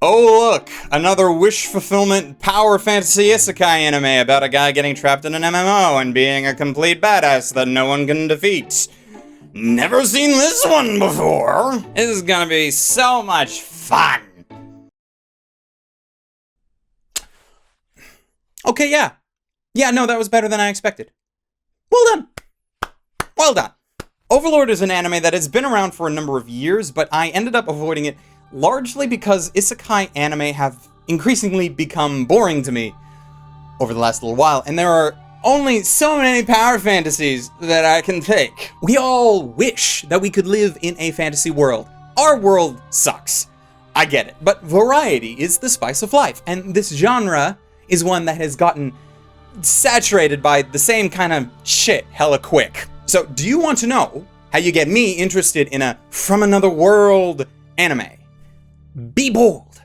Oh look, another wish fulfillment power fantasy isekai anime about a guy getting trapped in an MMO and being a complete badass that no one can defeat. Never seen this one before. This is gonna be so much fun. Okay, yeah. Yeah, no, that was better than I expected. Well done. Well done. Overlord is an anime that has been around for a number of years, but I ended up avoiding it largely because isekai anime have increasingly become boring to me over the last little while, and there are only so many power fantasies that I can take. We all wish that we could live in a fantasy world. Our world sucks. I get it, but variety is the spice of life, and this genre is one that has gotten saturated by the same kind of shit hella quick. So, do you want to know how you get me interested in a from another world anime? Be bold.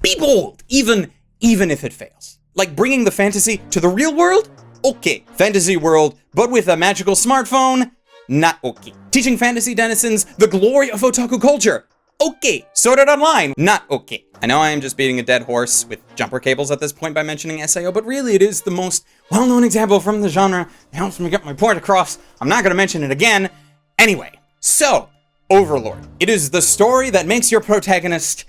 Be bold, even if it fails. Like bringing the fantasy to the real world? Okay. Fantasy world, but with a magical smartphone? Not okay. Teaching fantasy denizens the glory of otaku culture? Okay. Sword Art Online? Not okay. I know I am just beating a dead horse with jumper cables at this point by mentioning SAO, but really it is the most well-known example from the genre that helps me get my point across. I'm not gonna mention it again. Anyway, so, Overlord. It is the story that makes your protagonist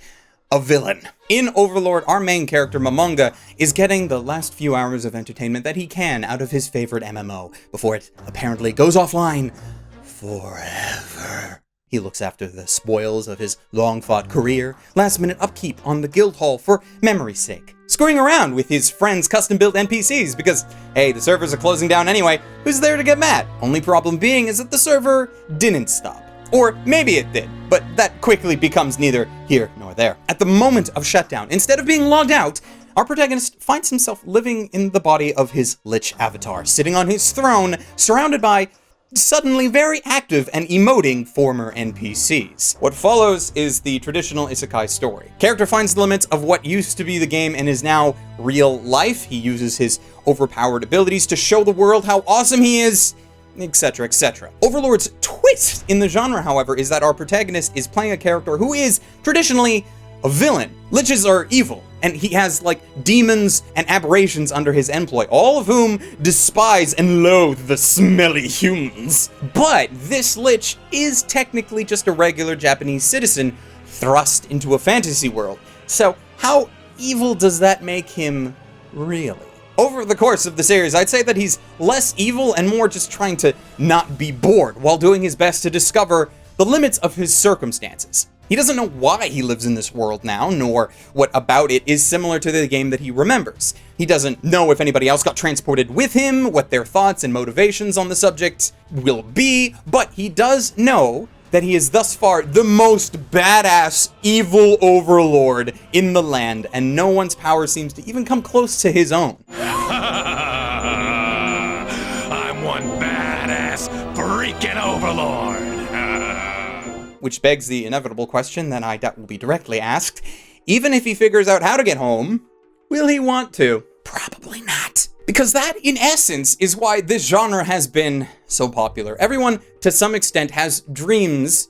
a villain. In Overlord, our main character, Manga, is getting the last few hours of entertainment that he can out of his favorite MMO before it apparently goes offline forever. He looks after the spoils of his long-fought career, last-minute upkeep on the guild hall for memory's sake, screwing around with his friends' custom-built NPCs because, hey, the servers are closing down anyway, who's there to get mad? Only problem being is that the server didn't stop. Or maybe it did, but that quickly becomes neither here nor there. At the moment of shutdown, instead of being logged out, our protagonist finds himself living in the body of his lich avatar, sitting on his throne, surrounded by suddenly very active and emoting former NPCs. What follows is the traditional isekai story. Character finds the limits of what used to be the game and is now real life. He uses his overpowered abilities to show the world how awesome he is, etc., etc. Overlord's twist in the genre, however, is that our protagonist is playing a character who is traditionally a villain. Liches are evil, and he has, like, demons and aberrations under his employ, all of whom despise and loathe the smelly humans. But this lich is technically just a regular Japanese citizen thrust into a fantasy world. So how evil does that make him really? Over the course of the series, I'd say that he's less evil and more just trying to not be bored while doing his best to discover the limits of his circumstances. He doesn't know why he lives in this world now, nor what about it is similar to the game that he remembers. He doesn't know if anybody else got transported with him, what their thoughts and motivations on the subject will be, but he does know that he is thus far the most badass evil overlord in the land, and no one's power seems to even come close to his own. I'm one badass freaking overlord. Which begs the inevitable question that I doubt will be directly asked. Even if he figures out how to get home, will he want to? Probably not. Because that, in essence, is why this genre has been so popular. Everyone, to some extent, has dreams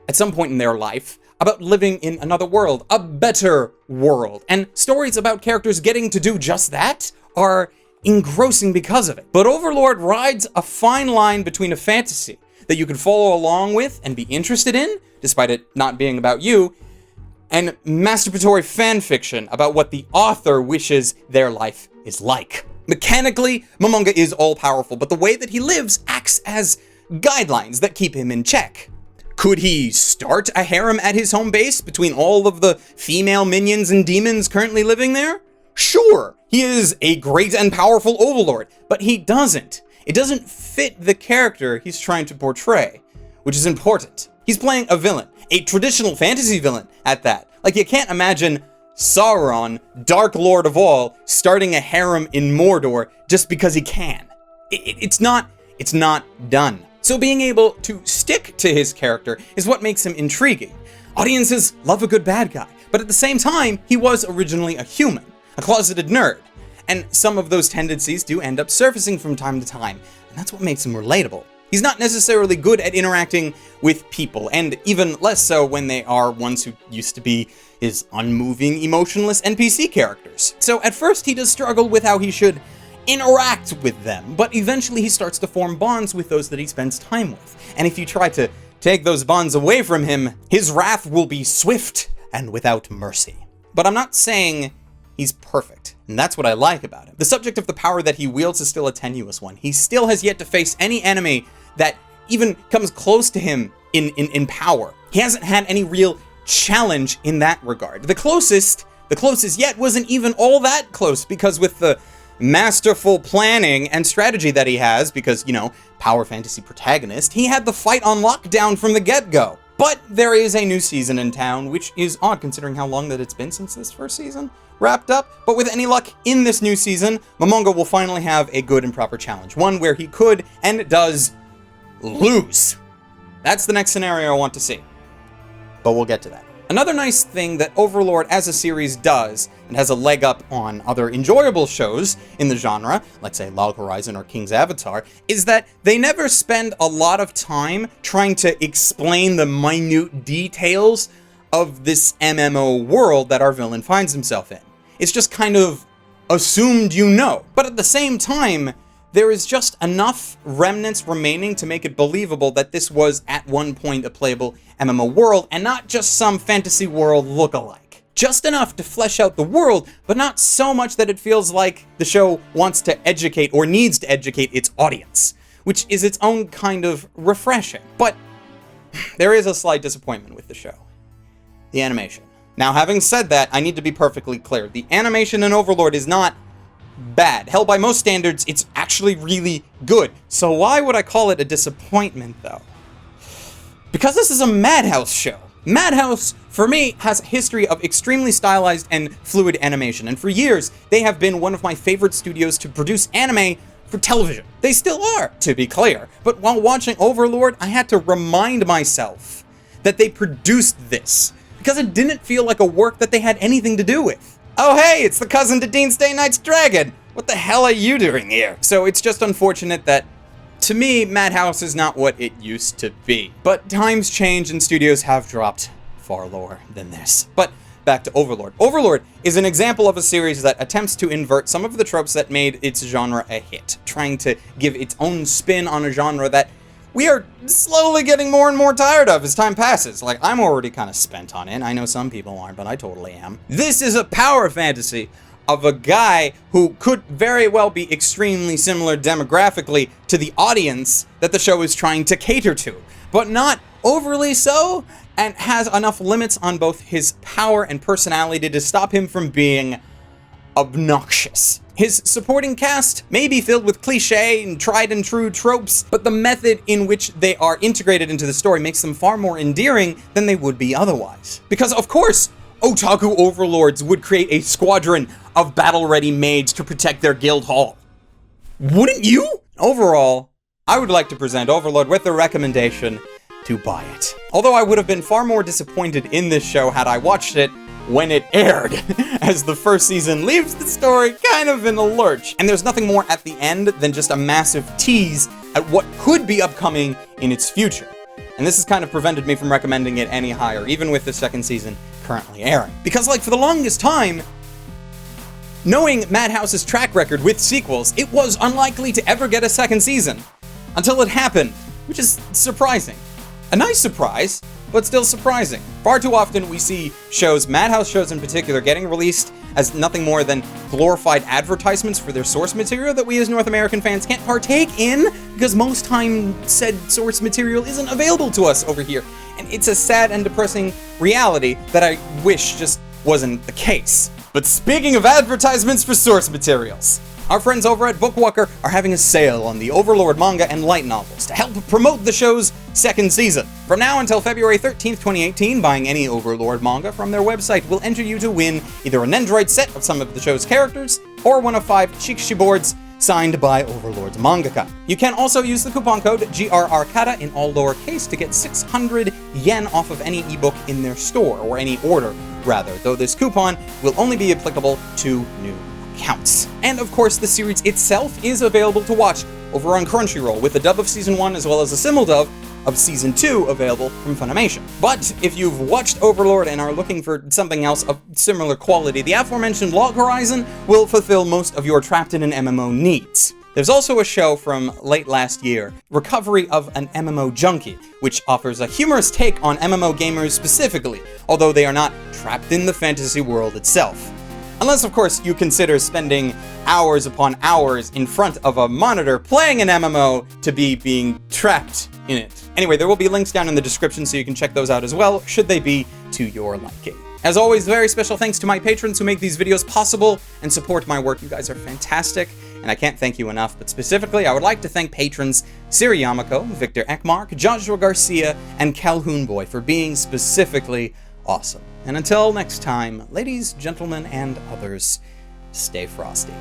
at some point in their life about living in another world, a better world. And stories about characters getting to do just that are engrossing because of it. But Overlord rides a fine line between a fantasy that you can follow along with and be interested in, despite it not being about you, and masturbatory fanfiction about what the author wishes their life is like. Mechanically, Manga is all-powerful, but the way that he lives acts as guidelines that keep him in check. Could he start a harem at his home base between all of the female minions and demons currently living there? Sure, he is a great and powerful overlord, but he doesn't. It doesn't fit the character he's trying to portray, which is important. He's playing a villain, a traditional fantasy villain at that. Like, you can't imagine Sauron, Dark Lord of all, starting a harem in Mordor just because he can. It's not done. So being able to stick to his character is what makes him intriguing. Audiences love a good bad guy, but at the same time, he was originally a human, a closeted nerd. And some of those tendencies do end up surfacing from time to time, and that's what makes him relatable. He's not necessarily good at interacting with people, and even less so when they are ones who used to be his unmoving, emotionless NPC characters. So at first he does struggle with how he should interact with them, but eventually he starts to form bonds with those that he spends time with. And if you try to take those bonds away from him, his wrath will be swift and without mercy. But I'm not saying he's perfect, and that's what I like about him. The subject of the power that he wields is still a tenuous one. He still has yet to face any enemy that even comes close to him in power. He hasn't had any real challenge in that regard. The closest yet wasn't even all that close, because with the masterful planning and strategy that he has, because, you know, power fantasy protagonist, he had the fight on lockdown from the get-go. But there is a new season in town, which is odd considering how long that it's been since this first season wrapped up. But with any luck in this new season, Momonga will finally have a good and proper challenge, one where he could and does lose. That's the next scenario I want to see, but we'll get to that. Another nice thing that Overlord as a series does, and has a leg up on other enjoyable shows in the genre, like say Log Horizon or King's Avatar, is that they never spend a lot of time trying to explain the minute details of this MMO world that our villain finds himself in. It's just kind of assumed you know. But at the same time, there is just enough remnants remaining to make it believable that this was at one point a playable MMO world and not just some fantasy world look-alike. Just enough to flesh out the world, but not so much that it feels like the show wants to educate or needs to educate its audience, which is its own kind of refreshing. But there is a slight disappointment with the show. The animation. Now, having said that, I need to be perfectly clear. The animation in Overlord is not bad. Hell, by most standards, it's actually really good. So why would I call it a disappointment, though? Because this is a Madhouse show. Madhouse, for me, has a history of extremely stylized and fluid animation, and for years, they have been one of my favorite studios to produce anime for television. They still are, to be clear. But while watching Overlord, I had to remind myself that they produced this, because it didn't feel like a work that they had anything to do with. Oh hey, it's the cousin to Dean Stay Night's dragon! What the hell are you doing here? So it's just unfortunate that, to me, Madhouse is not what it used to be. But times change and studios have dropped far lower than this. But back to Overlord. Overlord is an example of a series that attempts to invert some of the tropes that made its genre a hit, trying to give its own spin on a genre that we are slowly getting more and more tired of as time passes. Like, I'm already kind of spent on it. I know some people aren't, but I totally am. This is a power fantasy of a guy who could very well be extremely similar demographically to the audience that the show is trying to cater to, but not overly so, and has enough limits on both his power and personality to stop him from being obnoxious. His supporting cast may be filled with cliché and tried and true tropes, but the method in which they are integrated into the story makes them far more endearing than they would be otherwise. Because of course, otaku overlords would create a squadron of battle-ready maids to protect their guild hall. Wouldn't you? Overall, I would like to present Overlord with the recommendation to buy it. Although I would have been far more disappointed in this show had I watched it when it aired, as the first season leaves the story kind of in a lurch. And there's nothing more at the end than just a massive tease at what could be upcoming in its future. And this has kind of prevented me from recommending it any higher, even with the second season currently airing. Because, like, for the longest time, knowing Madhouse's track record with sequels, it was unlikely to ever get a second season. Until it happened, which is surprising. A nice surprise, but still surprising. Far too often we see shows, Madhouse shows in particular, getting released as nothing more than glorified advertisements for their source material that we as North American fans can't partake in, because most time said source material isn't available to us over here. And it's a sad and depressing reality that I wish just wasn't the case. But speaking of advertisements for source materials, our friends over at Bookwalker are having a sale on the Overlord manga and light novels to help promote the show's second season. From now until February 13th, 2018, buying any Overlord manga from their website will enter you to win either an Android set of some of the show's characters, or one of 5 Shikshi boards signed by Overlord's mangaka. You can also use the coupon code GRRCATA in all lowercase to get 600 yen off of any ebook in their store, or any order, rather, though this coupon will only be applicable to new accounts. And of course, the series itself is available to watch over on Crunchyroll, with a dub of Season 1 as well as a simul-dub of Season 2 available from Funimation. But if you've watched Overlord and are looking for something else of similar quality, the aforementioned Log Horizon will fulfill most of your trapped in an MMO needs. There's also a show from late last year, Recovery of an MMO Junkie, which offers a humorous take on MMO gamers specifically, although they are not trapped in the fantasy world itself. Unless, of course, you consider spending hours upon hours in front of a monitor playing an MMO to be being trapped in it. Anyway, there will be links down in the description so you can check those out as well, should they be to your liking. As always, very special thanks to my patrons who make these videos possible and support my work. You guys are fantastic, and I can't thank you enough, but specifically, I would like to thank patrons Siri Yamako, Victor Ekmark, Joshua Garcia, and Calhoun Boy for being specifically awesome. And until next time, ladies, gentlemen, and others, stay frosty.